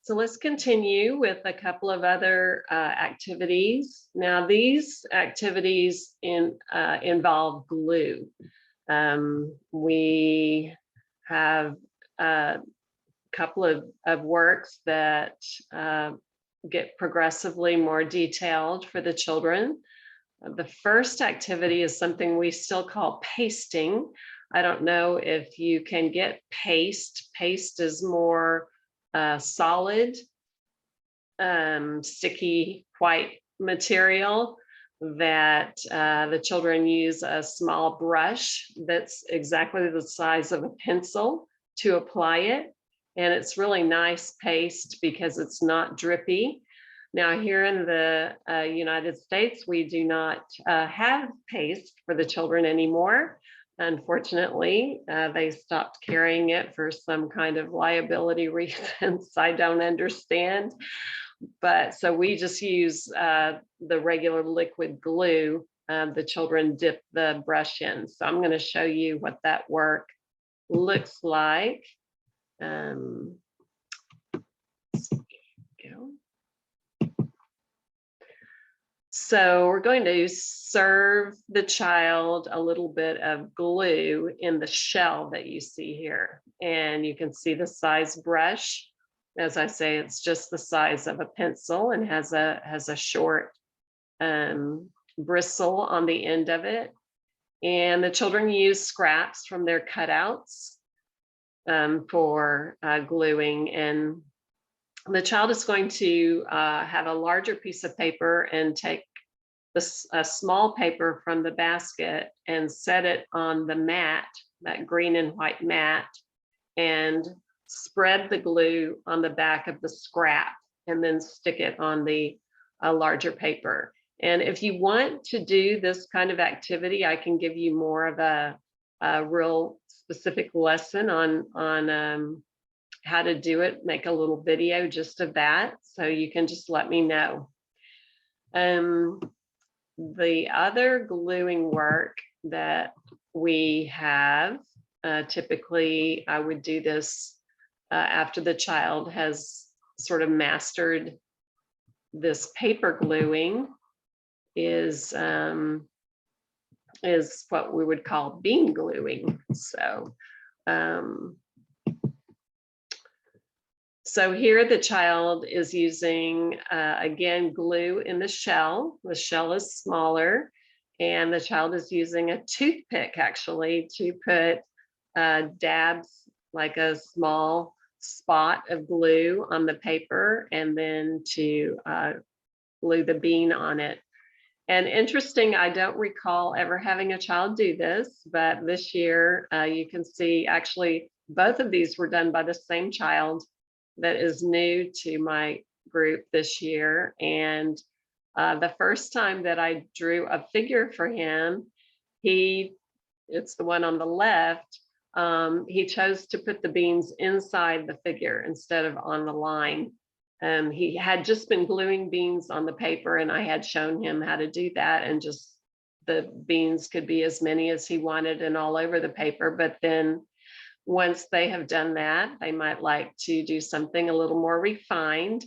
So let's continue with a couple of other activities. Now, these activities involve glue. We have a couple of works that get progressively more detailed for the children. The first activity is something we still call pasting. I don't know if you can get paste. Paste is more solid, sticky white material that the children use a small brush that's exactly the size of a pencil to apply it. And it's really nice paste because it's not drippy. Now here in the United States, we do not have paste for the children anymore. Unfortunately, they stopped carrying it for some kind of liability reasons I don't understand. But so we just use the regular liquid glue. The children dip the brush in. So I'm going to show you what that work looks like. So we're going to serve the child a little bit of glue in the shell that you see here. And you can see the size brush. As I say, it's just the size of a pencil and has a short bristle on the end of it. And the children use scraps from their cutouts for gluing. And the child is going to have a larger piece of paper and take a small paper from the basket and set it on the mat, that green and white mat, and spread the glue on the back of the scrap and then stick it on the larger paper. And if you want to do this kind of activity, I can give you more of a real specific lesson on how to do it, make a little video just of that. So you can just let me know. The other gluing work that we have, typically I would do this after the child has sort of mastered this paper gluing, is what we would call bean gluing. So here the child is using, again, glue in the shell. The shell is smaller, and the child is using a toothpick actually to put dabs, like a small spot of glue on the paper, and then to glue the bean on it. And interesting, I don't recall ever having a child do this, but this year you can see actually both of these were done by the same child that is new to my group this year. And the first time that I drew a figure for him, it's the one on the left, he chose to put the beans inside the figure instead of on the line. He had just been gluing beans on the paper, and I had shown him how to do that, and just the beans could be as many as he wanted and all over the paper. But then once they have done that, they might like to do something a little more refined.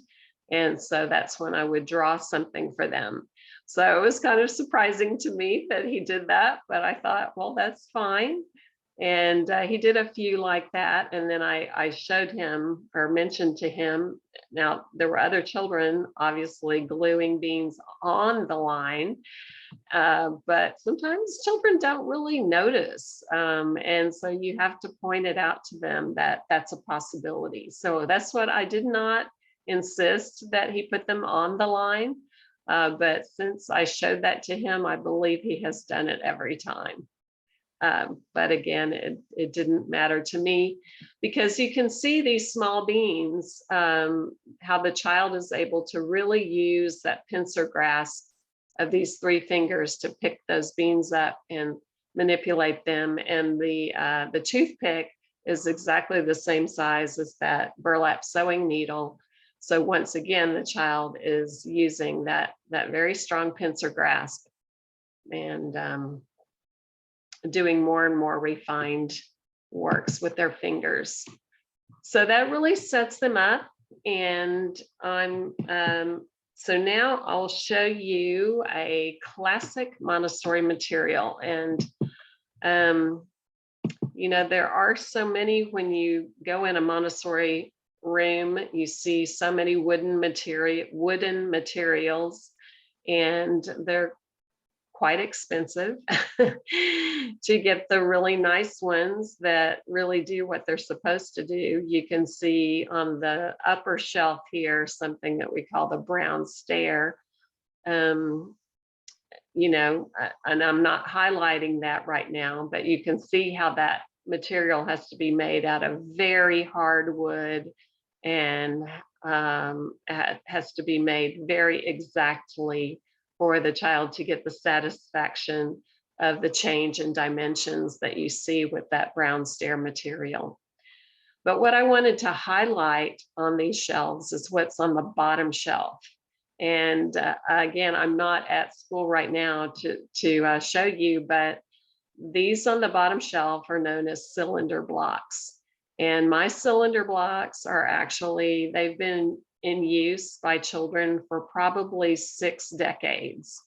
And so that's when I would draw something for them. So it was kind of surprising to me that he did that, but I thought, well, that's fine. And he did a few like that. And then I showed him, or mentioned to him, now there were other children obviously gluing beans on the line, but sometimes children don't really notice. And so you have to point it out to them that that's a possibility. So that's what I did not insist that he put them on the line. But since I showed that to him, I believe he has done it every time. But again, it didn't matter to me, because you can see these small beans, how the child is able to really use that pincer grasp of these three fingers to pick those beans up and manipulate them. And the toothpick is exactly the same size as that burlap sewing needle. So once again, the child is using that very strong pincer grasp and doing more and more refined works with their fingers. So that really sets them up And so now I'll show you a classic Montessori material. And there are so many. When you go in a Montessori room, you see so many wooden materials, and they're quite expensive to get the really nice ones that really do what they're supposed to do. You can see on the upper shelf here something that we call the brown stair. And I'm not highlighting that right now, but you can see how that material has to be made out of very hard wood, and has to be made very exactly for the child to get the satisfaction of the change in dimensions that you see with that brown stair material. But what I wanted to highlight on these shelves is what's on the bottom shelf. And again, I'm not at school right now to show you, but these on the bottom shelf are known as cylinder blocks. And my cylinder blocks are actually, they've been in use by children for probably 6 decades,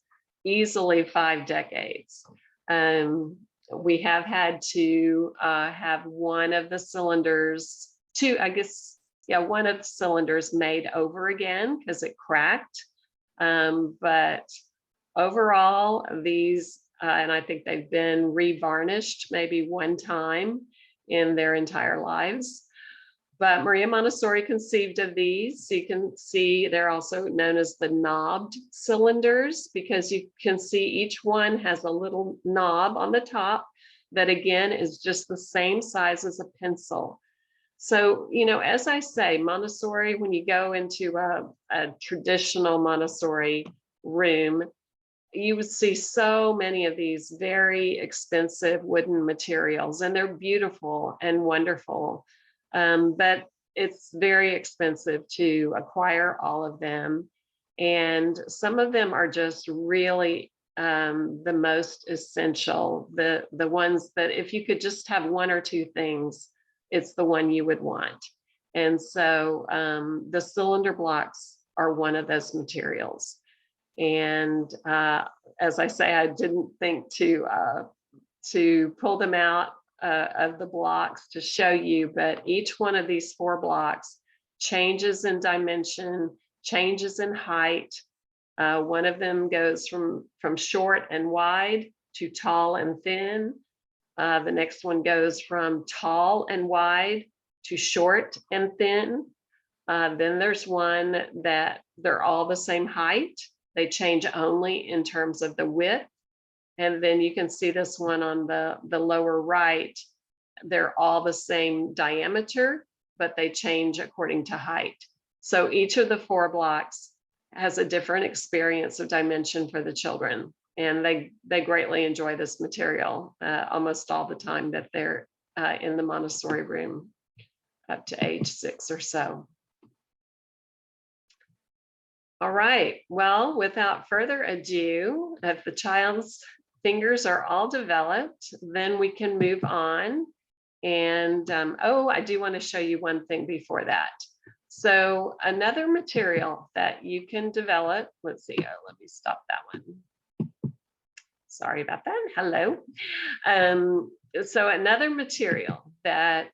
easily 5 decades. We have had to have one of the cylinders, one of the cylinders made over again because it cracked. But overall, these, and I think they've been revarnished maybe one time in their entire lives. But Maria Montessori conceived of these. So you can see they're also known as the knobbed cylinders, because you can see each one has a little knob on the top that again is just the same size as a pencil. So, as I say, Montessori, when you go into a traditional Montessori room, you would see so many of these very expensive wooden materials, and they're beautiful and wonderful. But it's very expensive to acquire all of them. And some of them are just really the most essential, the ones that if you could just have one or two things, it's the one you would want. And so the cylinder blocks are one of those materials. And as I say, I didn't think to pull them out of the blocks to show you, but each one of these 4 blocks changes in dimension, changes in height. One of them goes from short and wide to tall and thin. The next one goes from tall and wide to short and thin. Then there's one that they're all the same height. They change only in terms of the width. And then you can see this one on the lower right. They're all the same diameter, but they change according to height. So each of the 4 blocks has a different experience of dimension for the children. And they greatly enjoy this material almost all the time that they're in the Montessori room, up to age 6 or so. All right, well, without further ado, if the child's fingers are all developed, then we can move on. And I do want to show you one thing before that. So another material that you can develop, let's see, let me stop that one. Sorry about that, hello. So another material that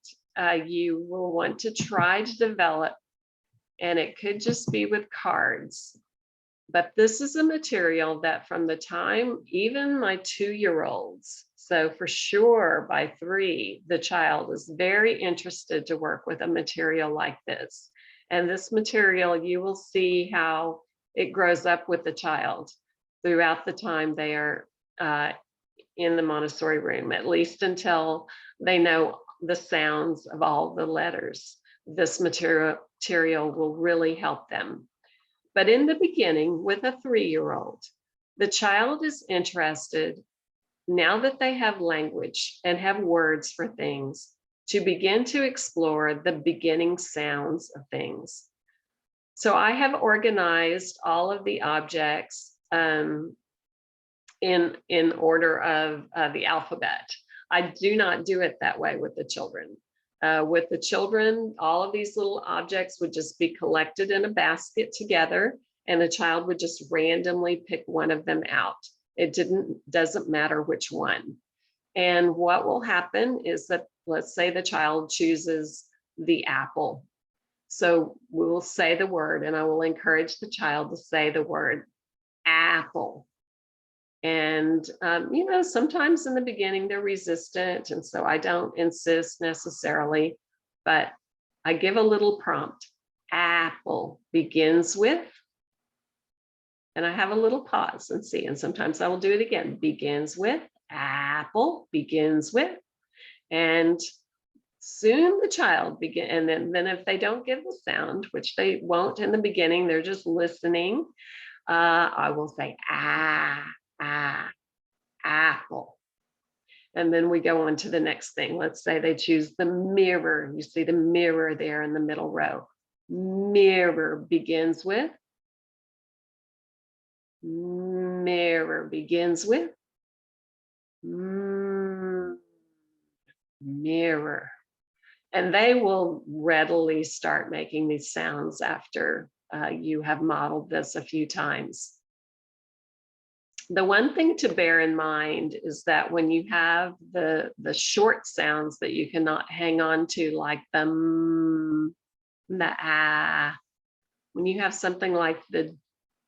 you will want to try to develop, and it could just be with cards, but this is a material that from the time even my 2-year-olds, so for sure by 3, the child is very interested to work with a material like this. And this material, you will see how it grows up with the child throughout the time they are in the Montessori room, at least until they know the sounds of all the letters. This material will really help them. But in the beginning, with a 3-year-old, the child is interested, now that they have language and have words for things, to begin to explore the beginning sounds of things. So I have organized all of the objects in order of the alphabet. I do not do it that way with the children. With the children, all of these little objects would just be collected in a basket together, and the child would just randomly pick one of them out. It doesn't matter which one. And what will happen is that, let's say the child chooses the apple. So we will say the word, and I will encourage the child to say the word apple. And, sometimes in the beginning they're resistant. And so I don't insist necessarily, but I give a little prompt. Apple begins with, and I have a little pause and see. And sometimes I will do it again. Begins with, apple begins with. And soon the child begin, and then if they don't give the sound, which they won't in the beginning, they're just listening, I will say, apple. And then we go on to the next thing. Let's say they choose the mirror. You see the mirror there in the middle row. Mirror begins with. Mirror begins with. Mirror. And they will readily start making these sounds after you have modeled this a few times. The one thing to bear in mind is that when you have the short sounds that you cannot hang on to, like the ah, when you have something like the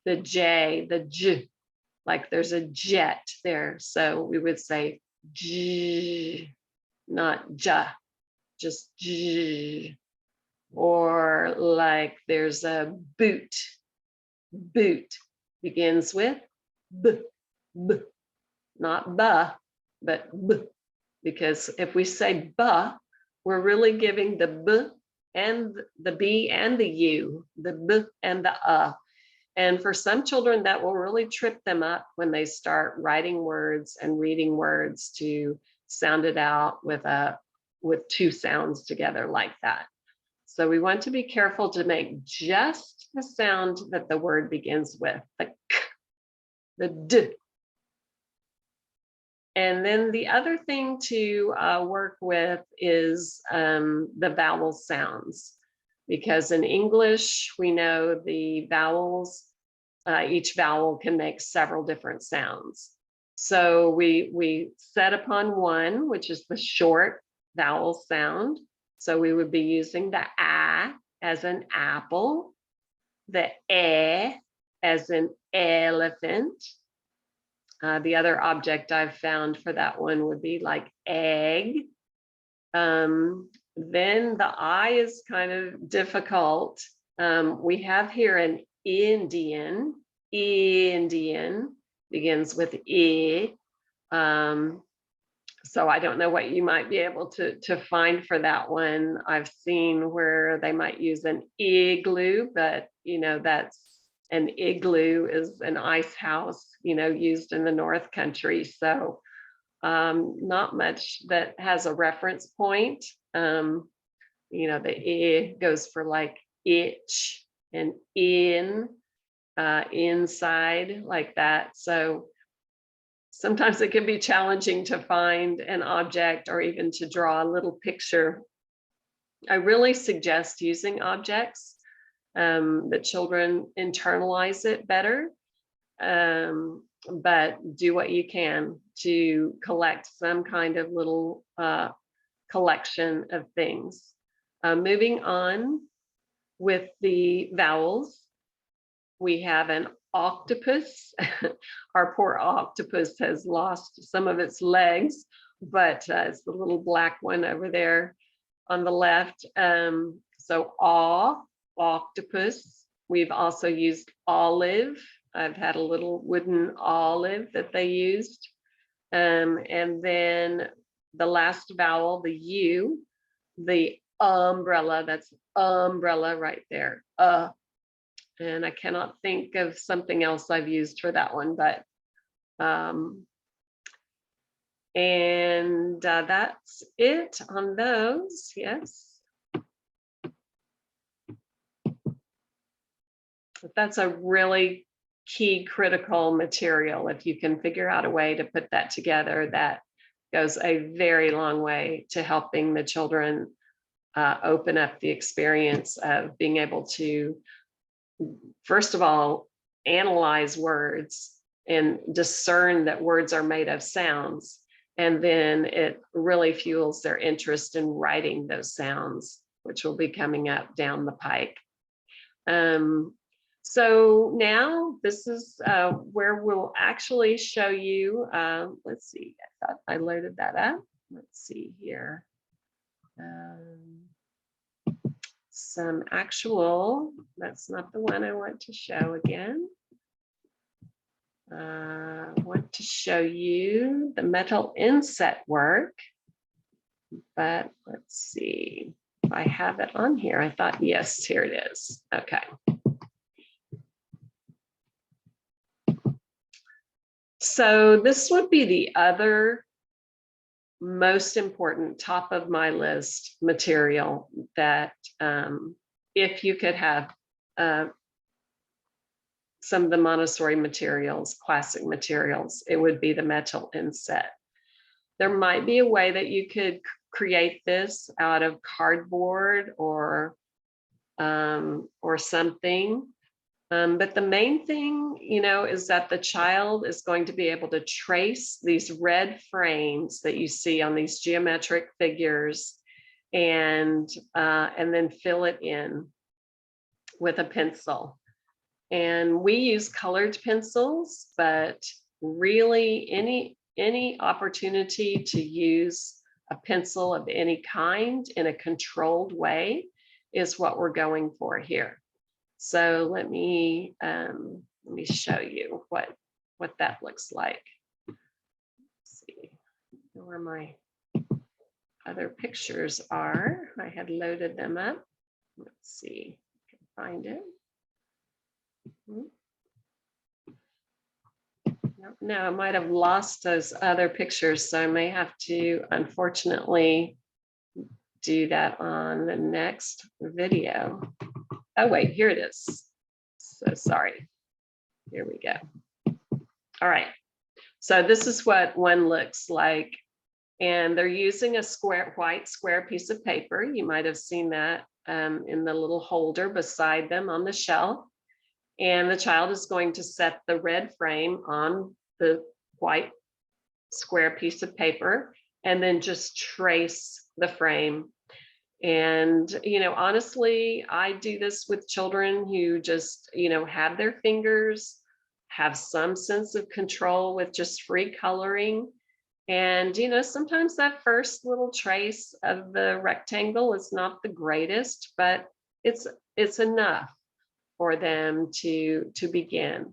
J, the J, like there's a jet there. So we would say J, not ja, just J. Or like there's a boot. Boot begins with b, b, not ba, but b. Because if we say ba, we're really giving the b and the b and the u, the b and the And for some children, that will really trip them up when they start writing words and reading words to sound it out with two sounds together like that. So we want to be careful to make just the sound that the word begins with, the k, the d. And then the other thing to work with is the vowel sounds, because in English, we know the vowels, each vowel can make several different sounds. So we set upon one, which is the short vowel sound. So we would be using the a as an apple, the e as an elephant. The other object I've found for that one would be like egg. Then the I is kind of difficult. We have here an Indian. Indian begins with E. So I don't know what you might be able to find for that one. I've seen where they might use an igloo, but that's an igloo is an ice house, used in the North Country. So not much that has a reference point. The I goes for like itch and in, inside, like that. So sometimes it can be challenging to find an object or even to draw a little picture. I really suggest using objects that children internalize it better, but do what you can to collect some kind of little collection of things. Moving on with the vowels, we have an octopus. Our poor octopus has lost some of its legs, but it's the little black one over there on the left. So octopus. We've also used olive. I've had a little wooden olive that they used. And then the last vowel, the U, the umbrella, that's umbrella right there. And I cannot think of something else I've used for that one, but that's it on those. Yes. But that's a really key critical material. If you can figure out a way to put that together, that goes a very long way to helping the children learn how to write and to read. open up the experience of being able to, first of all, analyze words and discern that words are made of sounds. And then it really fuels their interest in writing those sounds, which will be coming up down the pike. So now this is where we'll actually show you, let's see, I thought I loaded that up. Let's see here. Some actual, that's not the one I want to show again. I want to show you the metal inset work, but let's see if I have it on here. I thought, yes, here it is. Okay. So this would be the other most important top of my list material that if you could have some of the Montessori materials, classic materials, it would be the metal inset. There might be a way that you could create this out of cardboard or something. But the main thing, is that the child is going to be able to trace these red frames that you see on these geometric figures and then fill it in with a pencil. And we use colored pencils, but really any opportunity to use a pencil of any kind in a controlled way is what we're going for here. So let me show you what that looks like. Let's see where my other pictures are. I had loaded them up. Let's see if I can find it. No, I might have lost those other pictures, so I may have to, unfortunately, do that on the next video. Oh, wait, here it is. So sorry. Here we go. All right. So this is what one looks like. And they're using a white square piece of paper. You might have seen that in the little holder beside them on the shelf. And the child is going to set the red frame on the white square piece of paper and then just trace the frame. And, honestly, I do this with children who just, have their fingers, have some sense of control with just free coloring. And, sometimes that first little trace of the rectangle is not the greatest, but it's enough for them to begin.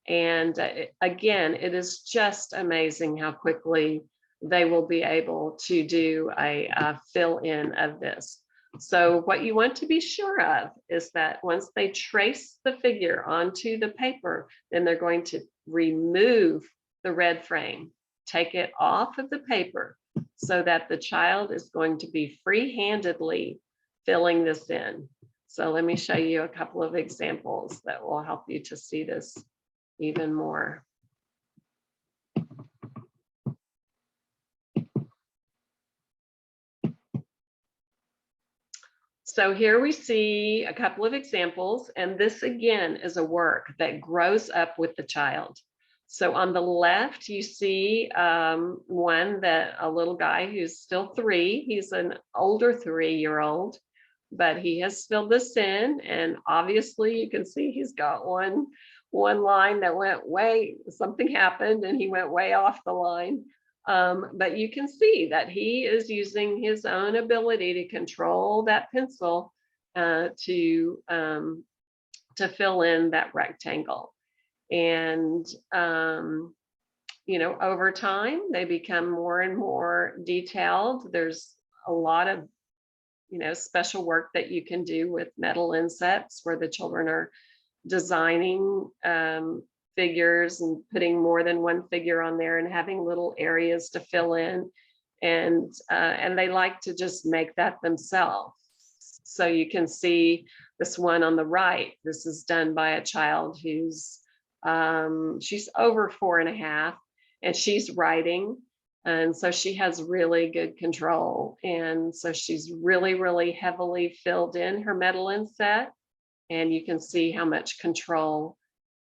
And again, it is just amazing how quickly they will be able to do a fill in of this. So what you want to be sure of is that once they trace the figure onto the paper, then they're going to remove the red frame, take it off of the paper so that the child is going to be free-handedly filling this in. So let me show you a couple of examples that will help you to see this even more. So here we see a couple of examples, and this again is a work that grows up with the child. So on the left, you see one that a little guy who's still 3, he's an older 3-year-old, but he has filled this in, and obviously you can see he's got one line that went something happened and he went way off the line. But you can see that he is using his own ability to control that pencil to fill in that rectangle. And, over time, they become more and more detailed. There's a lot of, special work that you can do with metal insets where the children are designing figures and putting more than one figure on there and having little areas to fill in. And they like to just make that themselves. So you can see this one on the right. This is done by a child who's she's over 4.5, and she's writing. And so she has really good control. And so she's really, really heavily filled in her metal inset. And you can see how much control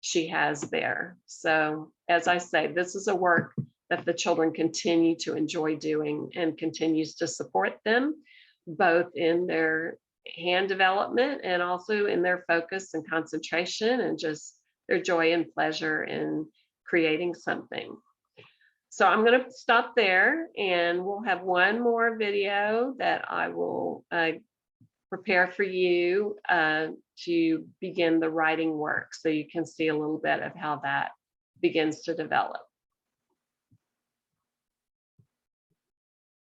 she has there. So as I say, this is a work that the children continue to enjoy doing and continues to support them both in their hand development and also in their focus and concentration and just their joy and pleasure in creating something. So I'm going to stop there and we'll have one more video that I will prepare for you to begin the writing work so you can see a little bit of how that begins to develop.